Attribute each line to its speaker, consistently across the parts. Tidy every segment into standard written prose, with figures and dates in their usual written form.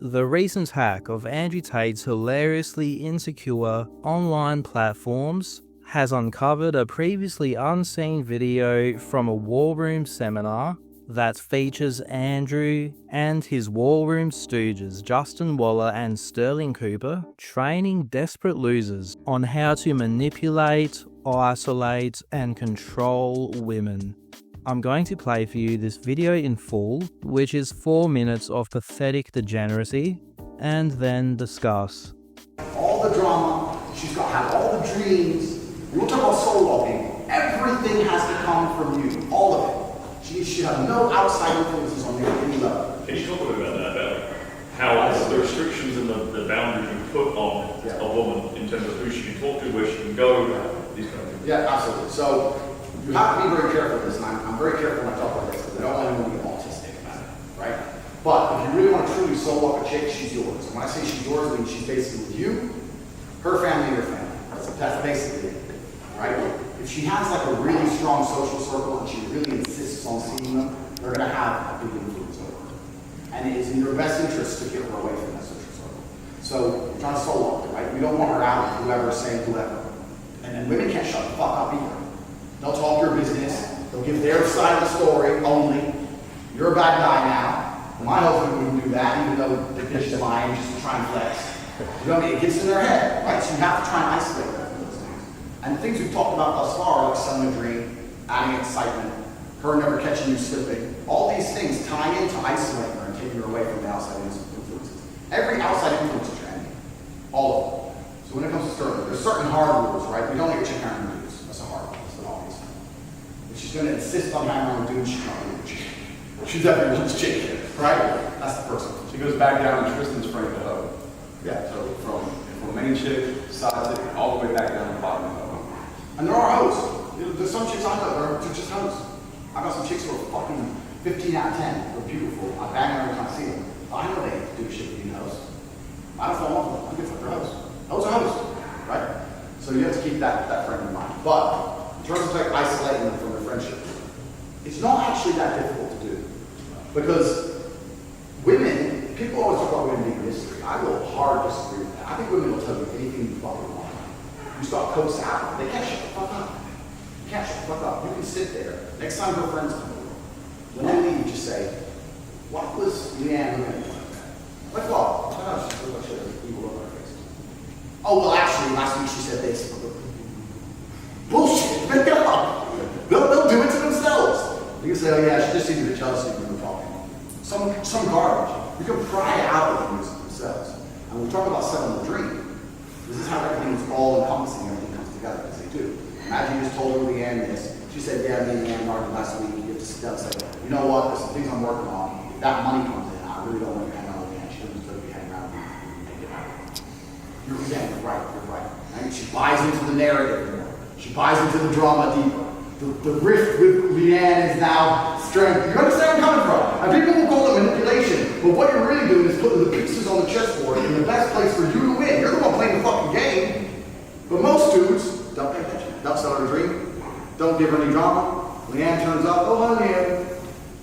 Speaker 1: The recent hack of Andrew Tate's hilariously insecure online platforms has uncovered a previously unseen video from a war room seminar that features Andrew and his war room stooges Justin Waller and Sterling Cooper training desperate losers on how to manipulate, isolate, and control women. I'm going to play for you this video in full, which is 4 minutes of pathetic degeneracy, and then discuss.
Speaker 2: All the drama, she's got to have all the dreams. You want to talk about soul walking, everything has to come from you, all of it. She should have no outside influences on you at any level.
Speaker 3: Can you talk a bit about that, about how the restrictions and the boundaries you put on a woman in terms of who she can talk to, where she can go, these kind of things?
Speaker 2: Yeah, absolutely. So you have to be very careful with this, and I'm very careful when I talk about this because I don't want anyone to be autistic about it, right? But if you really want to truly soul walk a chick, she's yours. And when I say she's yours, I mean she's basically with you, her family, and your family. That's basically it, right? If she has like a really strong social circle and she really insists on seeing them, they're going to have a big influence over her. And it is in your best interest to get her away from that social circle. So you're trying to soul walk her, right? You don't want her out with whoever's saying whoever. And then women can't shut the fuck up either. They'll talk your business. They'll give their side of the story only. You're a bad guy now. My husband wouldn't do that, even though the bitch is lying just to try and flex. You know what I mean? It gets in their head, right? So you have to try and isolate them from those things. And the things we've talked about thus far, like selling a dream, adding excitement, her never catching you slipping, all these things tie into isolating her and taking her away from the outside influences. Every outside influence is your enemy. All of them. So when it comes to Sterling, there's certain hard rules, right? We don't let your chick hang around dudes. That's a hard one. That's an obvious one. If she's going to insist on hanging around with dudes, she's not going to be a chick. She's everyone's chick here, right? That's the first one.
Speaker 4: She goes back down to Tristan's frame to hoe.
Speaker 2: Yeah.
Speaker 4: So from main chick, side chick, all the way back down to the bottom of the hoe.
Speaker 2: And there are hoes. There's some chicks I know that are just hoes. I got some chicks who are fucking 15 out of 10. They're beautiful. I bang them every time I see them. I know they do shit with being hoes. I don't fall in love with them. I get fucked for hoes. Hoes are hoes, right? So you have to keep that frame in mind. But in terms of like isolating them from their friendship, it's not actually that difficult to do. Because women, people always talk about women being mystery. I will hard disagree with that. I think women will tell you anything you fucking want. You start coaxing out, they can't shut the fuck up. You can't shut the fuck up. You can sit there. Next time her friends come over, when they leave, just say, what was Leanne looking at you like that? Like what? Oh, she looked like she had an evil look on her face. Oh, well, actually, last week she said this. Bullshit. Make it up. They'll do it to themselves. You can say, oh yeah, she just seemed a bit jealous of you when talking. Some garbage. You can pry it out of them themselves. And when we talk about selling the dream, this is how everything is all encompassing, everything comes together, as they do. Imagine you just told her Leanne this. She said, yeah, me and Leanne argued last week. You have to sit down and say, you know what, there's some things I'm working on. If that money comes in, I really don't want to hang out with Leanne. She doesn't deserve to be hanging around with me. You're right. And she buys into the narrative more. She buys into the drama deeper. The rift with Leanne is now strength. You understand where I'm coming from? And people will call it manipulation, but what you're really doing is putting the pieces on the chessboard in the best place for you to win. You're the one playing the fucking game. But most dudes don't pay attention. Don't sell her a dream. Don't give her any drama. Leanne turns up. Oh, hi, Leanne.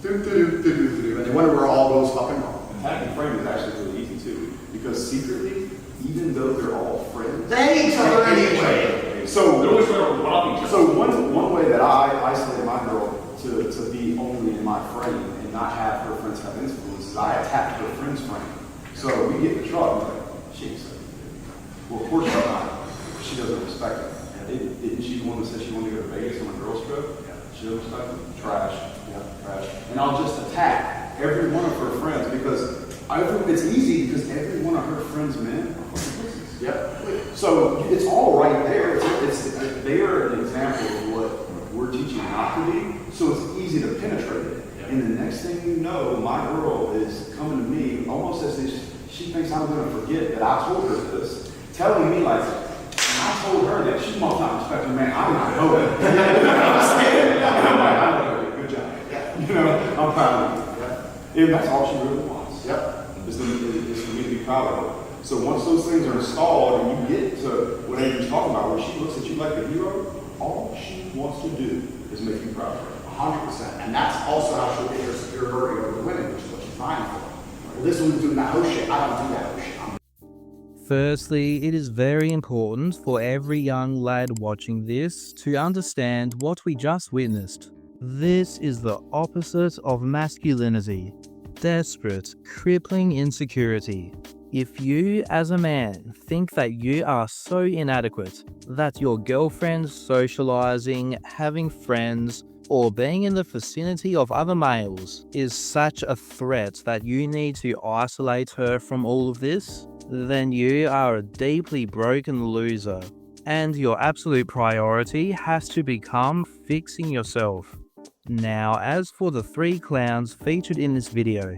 Speaker 2: And they wonder where all goes fucking wrong.
Speaker 4: Attacking frame is actually really easy too, because secretly, even though they're all friends,
Speaker 2: they hate each other anyway.
Speaker 4: So
Speaker 3: they're always trying to rob each other.
Speaker 4: So one way that I isolate my girl to be only in my frame and not have her friends have influence is I attack her friend's frame. So we get in the truck and like, she ain't so good. Well, of course she's not. She doesn't respect it. Didn't she the one that said she wanted to go to Vegas on a girl's trip? Yeah. She doesn't respect it? Trash. Yeah, trash. And I'll just attack every one of her friends because it's easy because every one of her friends' men are fucking pussies.
Speaker 2: Yep.
Speaker 4: So it's all right there. They are an example of what we're teaching not to be. So it's easy to penetrate it. Yep. And the next thing you know, my girl is coming to me almost as if she thinks I'm going to forget that I told her this, telling me like, I told her that she must not respect me, man. I did not know that. I'm saying, I'm like, I know that. Good job. Yeah. You know, I'm proud of you. Yeah. And that's all she really wants.
Speaker 2: Yep.
Speaker 4: Is for me to be proud of her. So once those things are installed and you get to what Andrew's talking about, where she looks at you like a hero, all she wants to do is make you proud of her.
Speaker 2: 100%. And that's also how she'll get her superiority over the women, which is what she's vying for. well, this one's doing that whole shit. I don't do that whole shit.
Speaker 1: Firstly, it is very important for every young lad watching this to understand what we just witnessed. This is the opposite of masculinity. Desperate, crippling insecurity. If you, as a man, think that you are so inadequate, that your girlfriend socializing, having friends, or being in the vicinity of other males is such a threat that you need to isolate her from all of this, then you are a deeply broken loser, and your absolute priority has to become fixing yourself. Now, as for the 3 clowns featured in this video,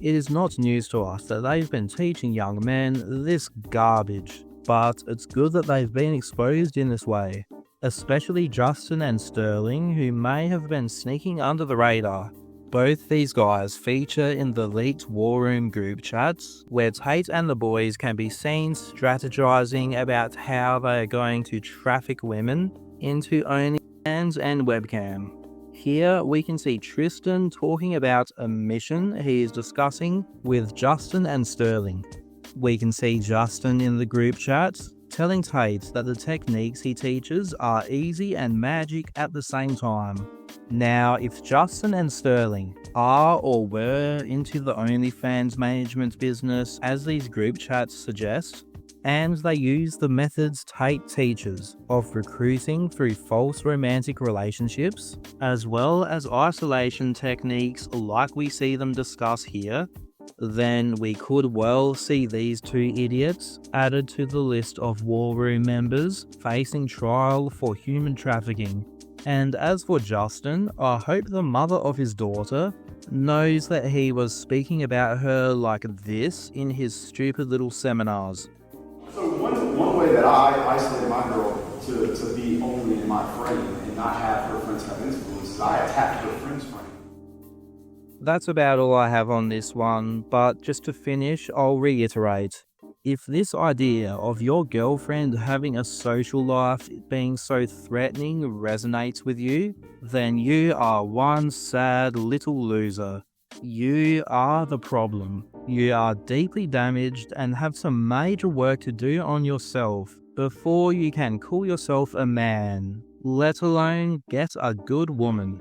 Speaker 1: it is not news to us that they've been teaching young men this garbage, but it's good that they've been exposed in this way, especially Justin and Sterling, who may have been sneaking under the radar. Both these guys feature in the leaked War Room group chats, where Tate and the boys can be seen strategizing about how they are going to traffic women into OnlyFans and webcam. Here we can see Tristan talking about a mission he is discussing with Justin and Sterling. We can see Justin in the group chat telling Tate that the techniques he teaches are easy and magic at the same time. Now, if Justin and Sterling are or were into the OnlyFans management business as these group chats suggest, and they use the methods Tate teaches of recruiting through false romantic relationships, as well as isolation techniques like we see them discuss here, then we could well see these 2 idiots added to the list of War Room members facing trial for human trafficking. And as for Justin, I hope the mother of his daughter knows that he was speaking about her like this in his stupid little seminars.
Speaker 4: So one way that I isolate my girl to be only in my frame and not have her friends have influence is I attack her friend's frame.
Speaker 1: That's about all I have on this one, but just to finish, I'll reiterate. If this idea of your girlfriend having a social life being so threatening resonates with you, then you are one sad little loser. You are the problem. You are deeply damaged and have some major work to do on yourself before you can call yourself a man, let alone get a good woman.